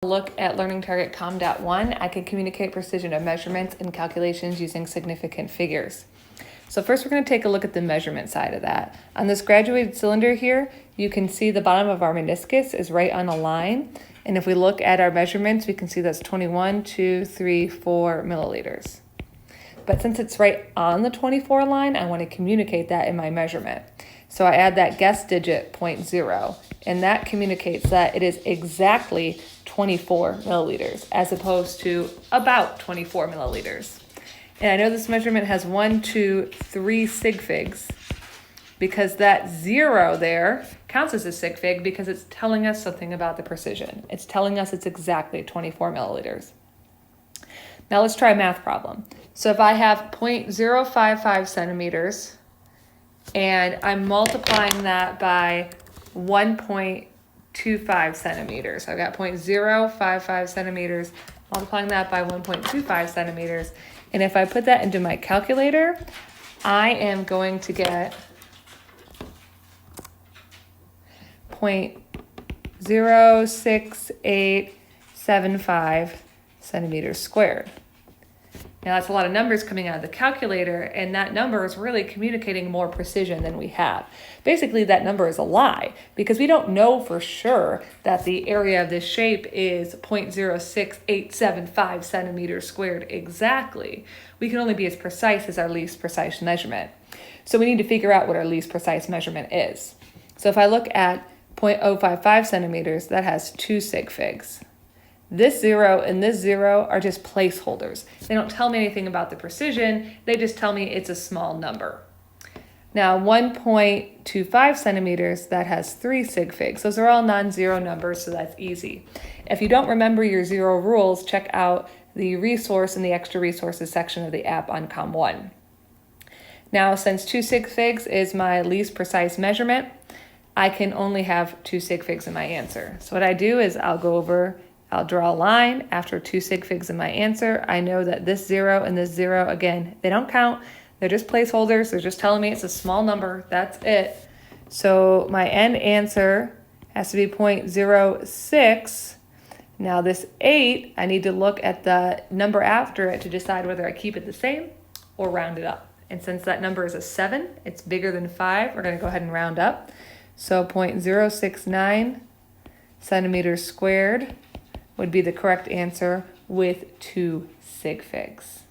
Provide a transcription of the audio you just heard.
look at learning target Com.1, I can communicate precision of measurements and calculations using significant figures. So first we're going to take a look at the measurement side of that. On this graduated cylinder here, you can see the bottom of our meniscus is right on a line. And if we look at our measurements, we can see that's 21, 2, 3, 4 milliliters. But since it's right on the 24 line, I want to communicate that in my measurement. So I add that guess digit 0.0, and that communicates that it is exactly 24 milliliters as opposed to about 24 milliliters. And I know this measurement has 1, 2, 3 sig figs because that 0 there counts as a sig fig because it's telling us something about the precision. It's telling us it's exactly 24 milliliters. Now let's try a math problem. So if I have 0.055 centimeters and I'm multiplying that by 1.25 centimeters. So I've got 0.055 centimeters, multiplying that by 1.25 centimeters. And if I put that into my calculator, I am going to get 0.06875 centimeters squared. Now that's a lot of numbers coming out of the calculator, and that number is really communicating more precision than we have. Basically, that number is a lie because we don't know for sure that the area of this shape is 0.06875 centimeters squared exactly. We can only be as precise as our least precise measurement. So we need to figure out what our least precise measurement is. So if I look at 0.055 centimeters, that has 2 sig figs. This 0 and this 0 are just placeholders. They don't tell me anything about the precision. They just tell me it's a small number. Now 1.25 centimeters, that has 3 sig figs. Those are all non-zero numbers, so that's easy. If you don't remember your 0 rules, check out the resource in the extra resources section of the app on Com.1. Now, since 2 sig figs is my least precise measurement, I can only have 2 sig figs in my answer. So what I do is I'll draw a line after 2 sig figs in my answer. I know that this 0 and this 0, again, they don't count. They're just placeholders. They're just telling me it's a small number. That's it. So my end answer has to be 0.06. Now this 8, I need to look at the number after it to decide whether I keep it the same or round it up. And since that number is a 7, it's bigger than 5, we're going to go ahead and round up. So 0.069 centimeters squared would be the correct answer with 2 sig figs.